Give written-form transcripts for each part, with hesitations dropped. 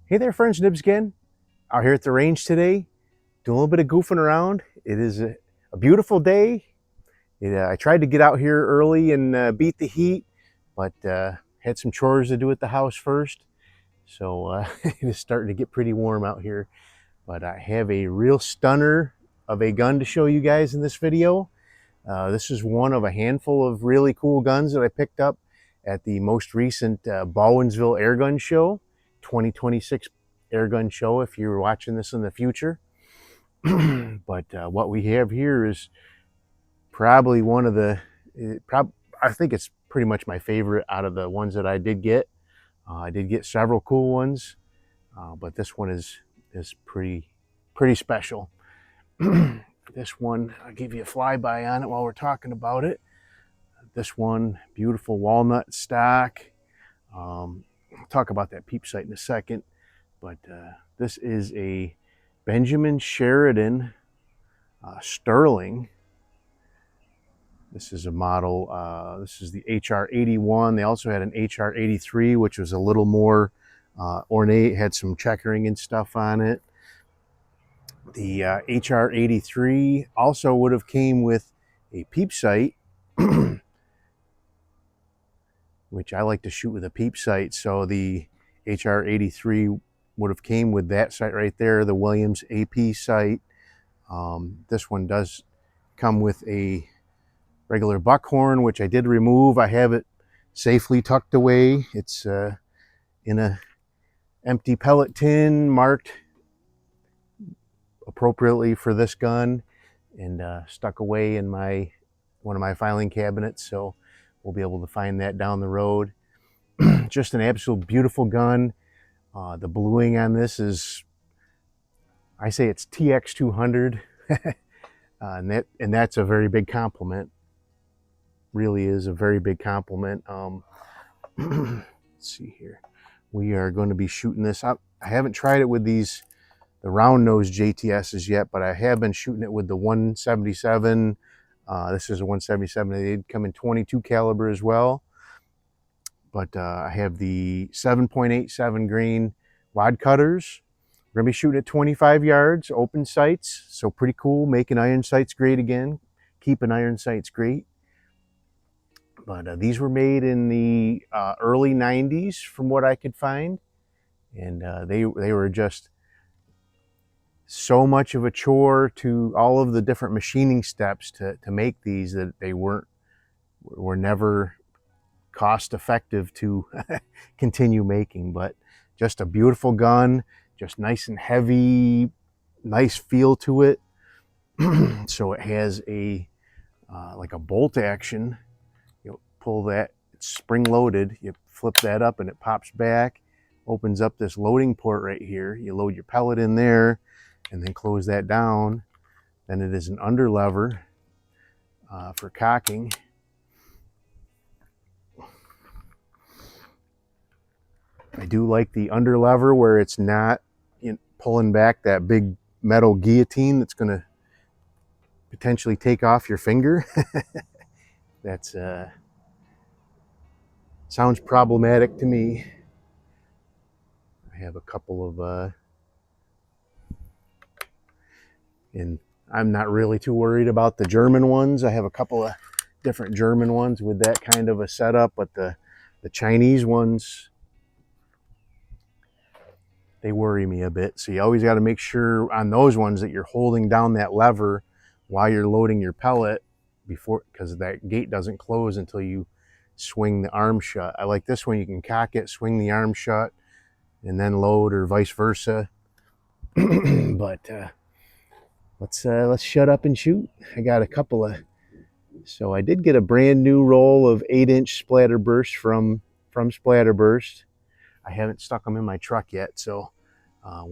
Hey there friends, Nibs again. Out here at the range today, doing a little bit of goofing around. It is a beautiful day. I tried to get out here early and beat the heat, but had some chores to do at the house first. So it is starting to get pretty warm out here. But I have a real stunner of a gun to show you guys in this video. This is one of a handful of really cool guns that I picked up at the most recent Baldwinsville Airgun Show, 2026 Airgun Show, if you're watching this in the future. But what we have here is probably one of the, I think it's pretty much my favorite out of the ones that I did get. I did get several cool ones, but this one is pretty special. This one, I'll give you a flyby on it while we're talking about it. This one, beautiful walnut stock. I'll talk about that peep sight in a second, but this is a Benjamin Sheridan Sterling. This is a model, this is the HR81. They also had an HR83, which was a little more ornate, had some checkering and stuff on it. The HR83 also would have came with a peep sight, which I like to shoot with a peep sight. So the HR83 would have came with that sight right there, the Williams AP sight. This one does come with a regular buckhorn, which I did remove. I have it safely tucked away. It's in a empty pellet tin marked appropriately for this gun and stuck away in one of my filing cabinets, so we'll be able to find that down the road. Just an absolute beautiful gun. The bluing on this is, I say it's TX200, and that's a very big compliment. Really is a very big compliment. Let's see here. We are going to be shooting this up. I haven't tried it with the round nose JTSs yet, but I have been shooting it with the 177. This is a 177. They did come in 22 caliber as well. But I have the 7.87 grain wad cutters. We're gonna be shooting at 25 yards, open sights. So pretty cool, making iron sights great again. Keeping iron sights great. But these were made in the early 90s from what I could find. And they were just so much of a chore to all of the different machining steps to make these that they were never cost effective to continue making. But just a beautiful gun, just nice and heavy, nice feel to it. So it has a like a bolt action. You pull that, it's spring loaded, you flip that up and it pops back, opens up this loading port right here. You load your pellet in there and then close that down. Then it is an under lever for cocking. I do like the under lever where it's not pulling back that big metal guillotine that's going to potentially take off your finger. That's sounds problematic to me. I have a couple of and I'm not really too worried about the German ones. I have a couple of different German ones with that kind of a setup, but the Chinese ones, they worry me a bit. So you always got to make sure on those ones that you're holding down that lever while you're loading your pellet before, because that gate doesn't close until you swing the arm shut. I like this one, you can cock it, swing the arm shut, and then load, or vice versa. But let's shut up and shoot. I got a couple of, so I did get a brand new roll of 8-inch Splatterburst from Splatterburst. I haven't stuck them in my truck yet, so I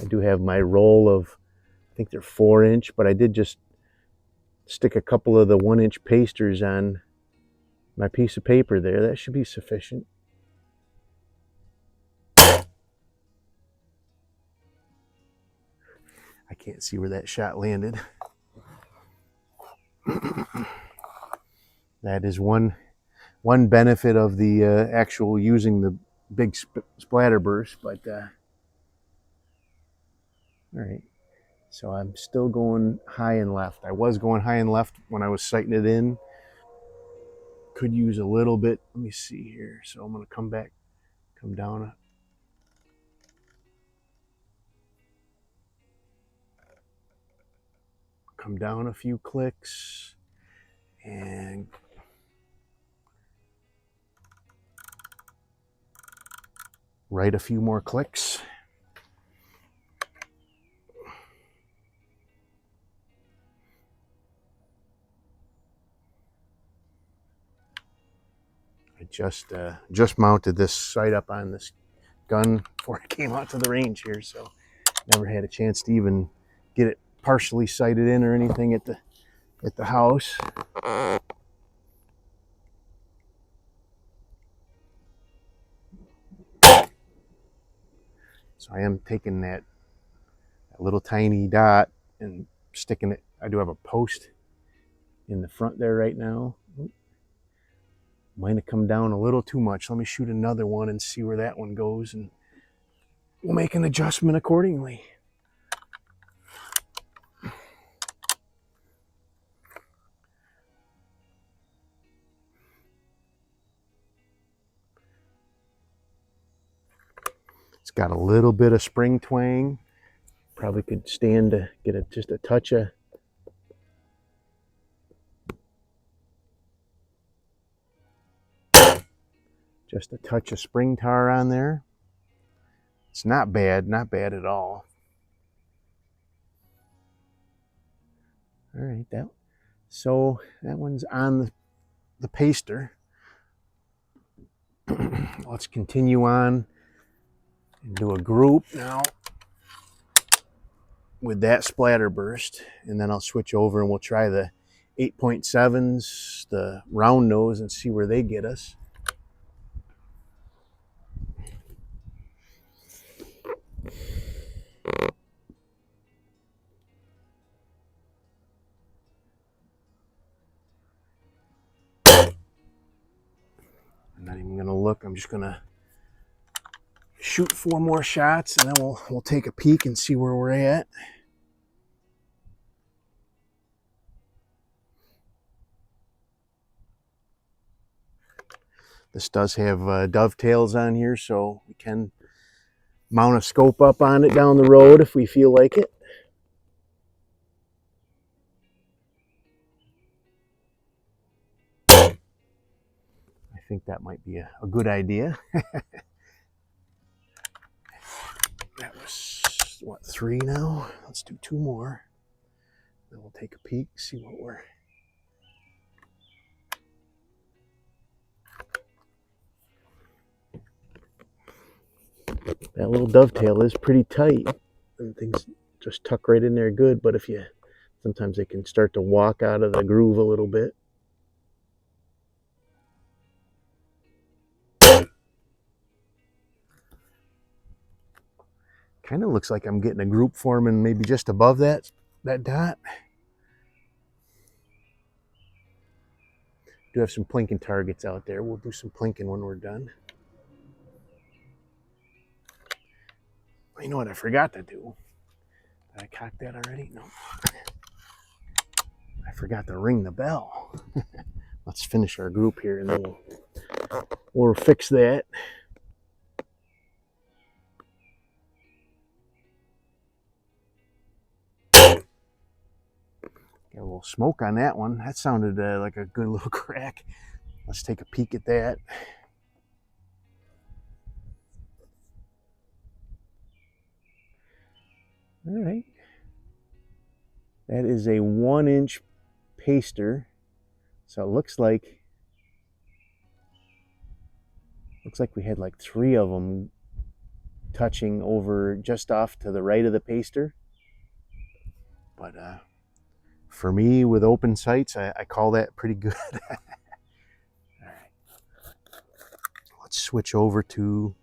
do have my roll of, I think they're 4-inch, but I did just stick a couple of the 1-inch pasters on my piece of paper there. That should be sufficient. I can't see where that shot landed. That is one benefit of the actual using big splatter burst, but all right. So I'm still going high and left. I was going high and left when I was sighting it in. Could use a little bit. Let me see here. So I'm going to come back, come down. Come down a few clicks and right a few more clicks. I just mounted this sight up on this gun before I came out to the range here, so never had a chance to even get it partially sighted in or anything at the house. So I am taking that little tiny dot and sticking it. I do have a post in the front there right now. Might have come down a little too much. Let me shoot another one and see where that one goes, and we'll make an adjustment accordingly. It's got a little bit of spring twang. Probably could stand to get just a touch of spring tar on there. It's not bad at all. All right, so that one's on the paster. Let's continue on and do a group now with that splatter burst, and then I'll switch over and we'll try the 8.7s, the round nose, and see where they get us. I'm not even gonna look. I'm just gonna shoot 4 more shots, and then we'll take a peek and see where we're at. This does have dovetails on here, so we can mount a scope up on it down the road if we feel like it. I think that might be a good idea. That was, what, 3 now? Let's do 2 more. Then we'll take a peek, see what we're... That little dovetail is pretty tight, and things just tuck right in there good, but sometimes they can start to walk out of the groove a little bit. Kind of looks like I'm getting a group forming maybe just above that dot. Do have some plinking targets out there. We'll do some plinking when we're done. You know what I forgot to do? Did I cock that already? No. I forgot to ring the bell. Let's finish our group here and then we'll fix that. Got a little smoke on that one. That sounded like a good little crack. Let's take a peek at that. All right. That is a 1-inch paster. So it looks like we had like 3 of them touching over just off to the right of the paster. But for me, with open sights, I call that pretty good. All right. Let's switch over to...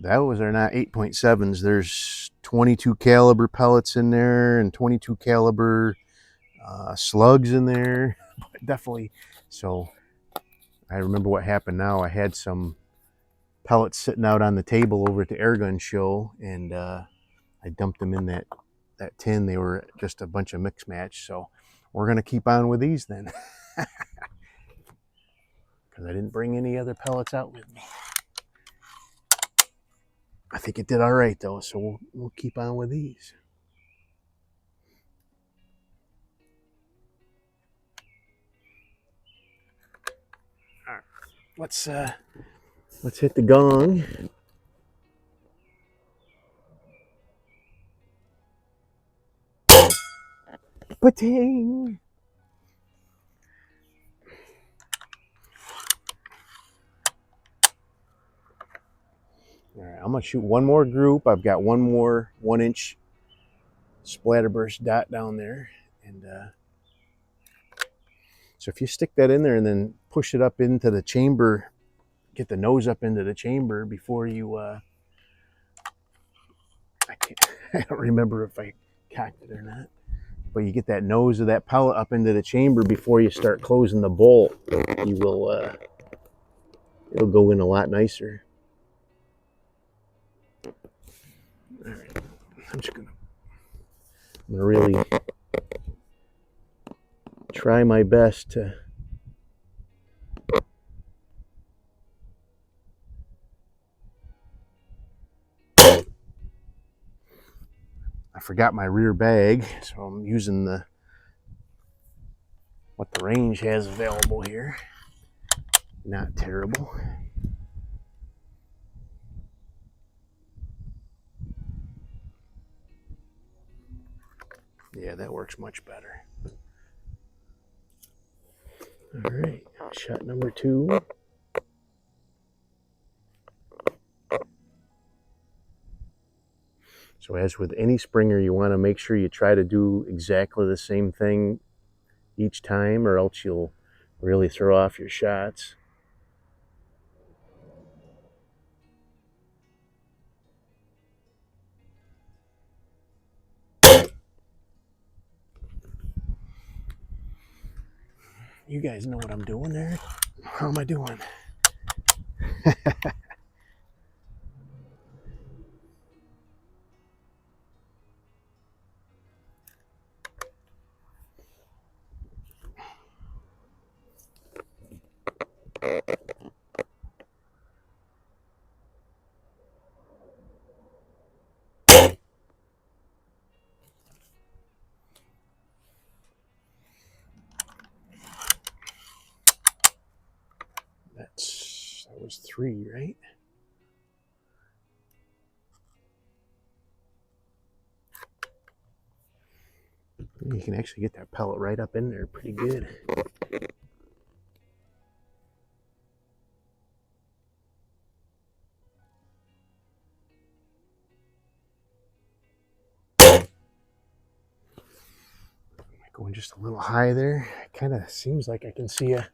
Those are not 8.7s. There's 22 caliber pellets in there and 22 caliber slugs in there, but definitely. So I remember what happened now. I had some pellets sitting out on the table over at the air gun show, and I dumped them in that tin. They were just a bunch of mix match. So we're going to keep on with these then. Because I didn't bring any other pellets out with me. I think it did all right though, so we'll keep on with these. All right, let's hit the gong. Pating. All right, I'm gonna shoot one more group. I've got one more 1-inch splatterburst dot down there, and so if you stick that in there and then push it up into the chamber, get the nose up into the chamber before you I don't remember if I cocked it or not, but you get that nose of that pellet up into the chamber before you start closing the bolt, you will it'll go in a lot nicer. All right, I'm gonna really try my best to I forgot my rear bag, so I'm using what the range has available here. Not terrible. Yeah, that works much better. All right, shot number 2. So as with any Springer, you want to make sure you try to do exactly the same thing each time, or else you'll really throw off your shots. You guys know what I'm doing there. How am I doing? That was 3, right? You can actually get that pellet right up in there pretty good. Going just a little high there. It kind of seems like I can see a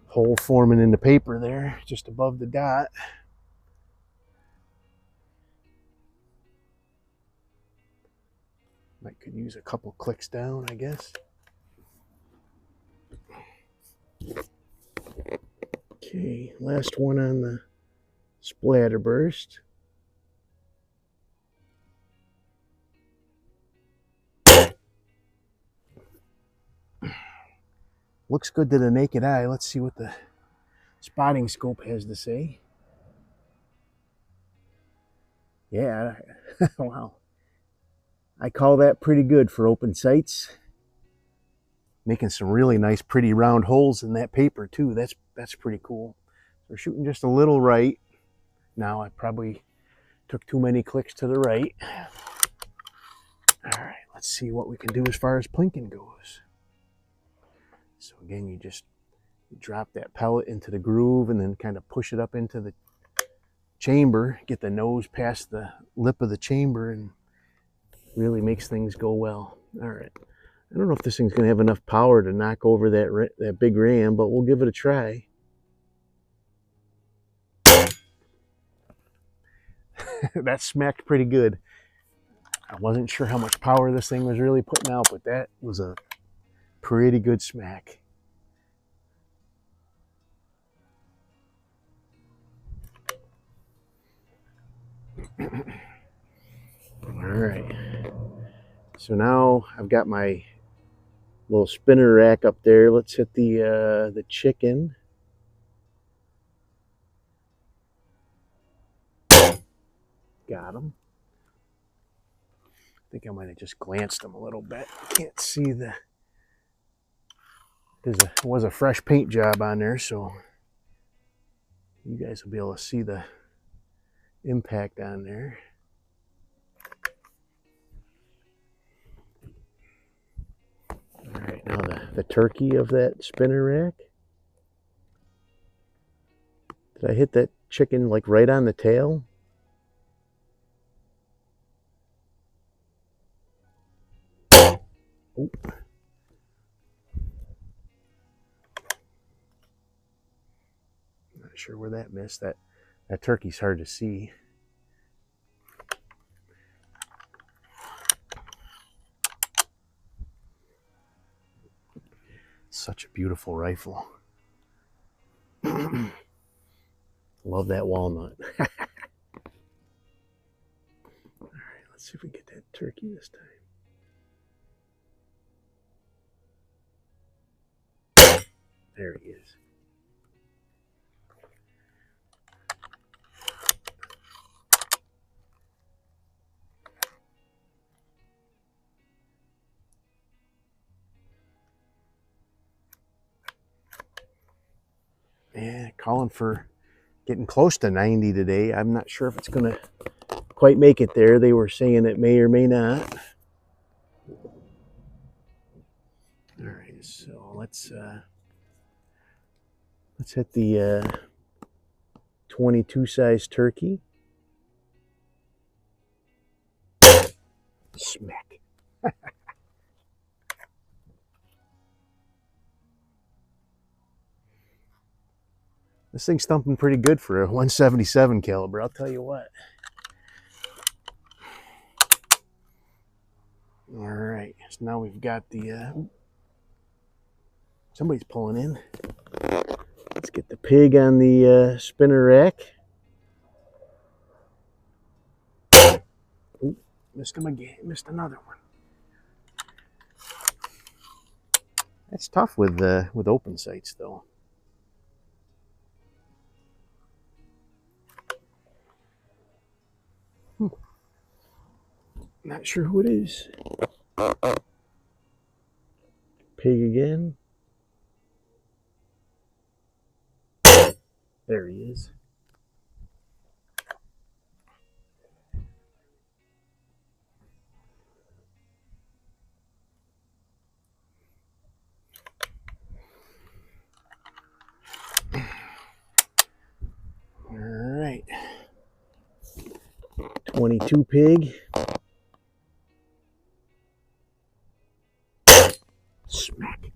hole forming in the paper there, just above the dot. Might could use a couple clicks down, I guess. Okay, last one on the splatterburst. Looks good to the naked eye. Let's see what the spotting scope has to say. Yeah, wow. I call that pretty good for open sights. Making some really nice, pretty round holes in that paper too. That's pretty cool. We're shooting just a little right. Now I probably took too many clicks to the right. All right, let's see what we can do as far as plinking goes. So again, you just drop that pellet into the groove and then kind of push it up into the chamber, get the nose past the lip of the chamber, and really makes things go well. All right, I don't know if this thing's going to have enough power to knock over that big ram, but we'll give it a try. That smacked pretty good. I wasn't sure how much power this thing was really putting out, but that was a pretty good smack. All right. So now I've got my little spinner rack up there. Let's hit the chicken. Got him. I think I might have just glanced him a little bit. Can't see the. There was a fresh paint job on there, so you guys will be able to see the impact on there. All right, now the turkey of that spinner rack. Did I hit that chicken like right on the tail? Oh. Not sure where that missed. That turkey's hard to see. Such a beautiful rifle. Love that walnut. All right, let's see if we get that turkey this time. There he is. Yeah, calling for getting close to 90 today. I'm not sure if it's going to quite make it there. They were saying it may or may not. All right, so let's hit the 22 size turkey. Smack. This thing's thumping pretty good for a 177 caliber, I'll tell you what. All right, so now we've got the, somebody's pulling in. Let's get the pig on the spinner rack. Ooh, missed him again, missed another one. That's tough with open sights though. Not sure who it is. Pig again. There he is. All right. 22 pig. Smack.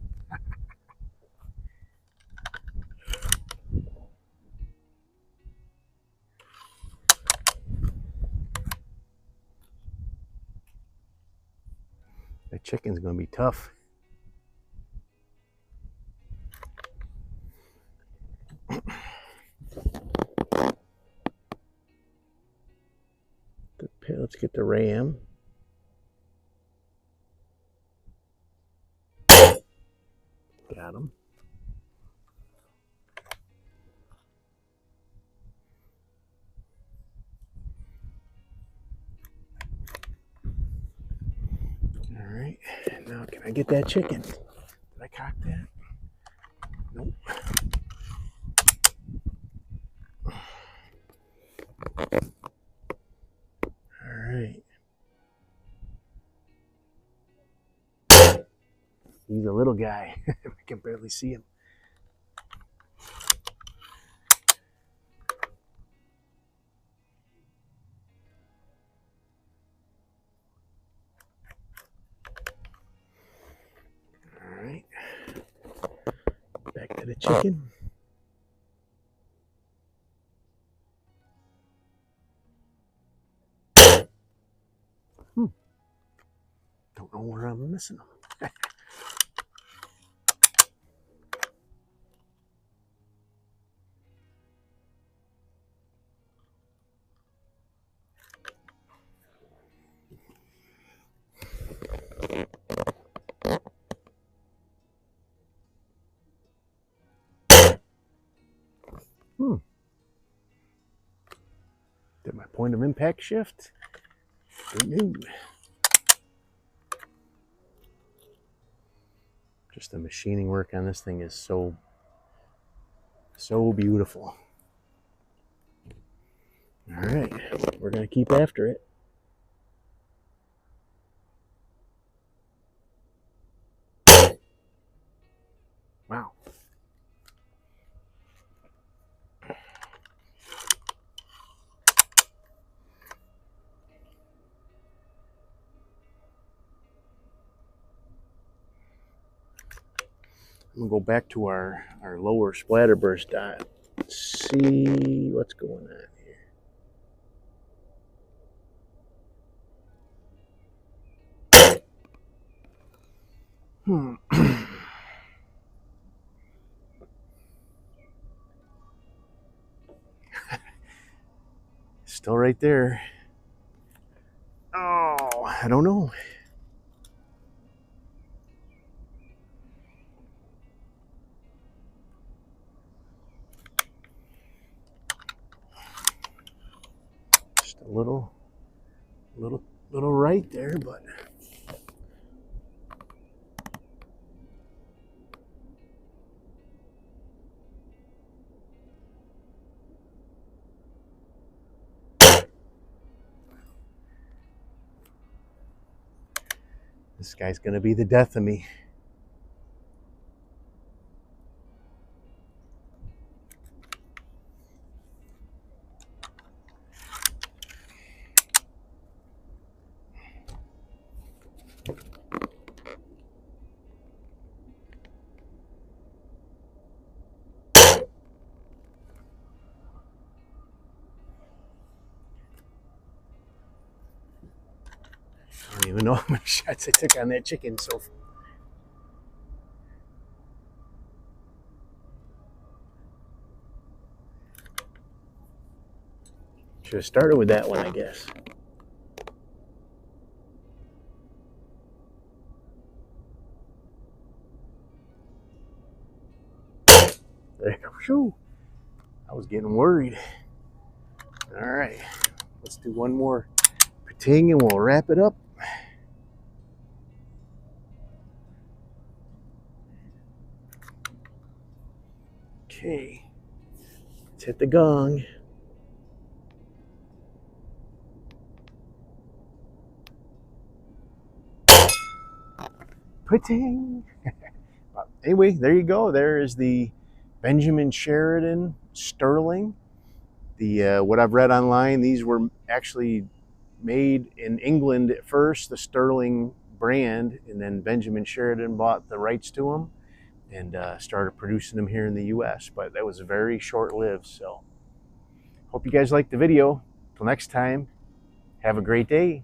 That chicken's gonna be tough. Let's get the ram. Got him. All right, now can I get that chicken? Did I cock that? Nope. All right. He's a little guy. I can barely see him. All right. Back to the chicken. don't know where I'm missing them. Did my point of impact shift? No. Just the machining work on this thing is so beautiful. All right, we're gonna keep after it. Wow. I'm gonna go back to our lower splatterburst dot. See what's going on here. Still right there. Oh, I don't know. Just a little right there, but this guy's gonna be the death of me. I don't even know how many shots I took on that chicken so far. Should have started with that one, I guess. There, whew. I was getting worried. All right, let's do one more pating and we'll wrap it up. Okay, let's hit the gong. Pating. Anyway, there you go. There is the Benjamin Sheridan Sterling. The what I've read online, these were actually made in England at first, the Sterling brand, and then Benjamin Sheridan bought the rights to them and started producing them here in the US, but that was very short-lived. So hope you guys liked the video. Till next time, have a great day.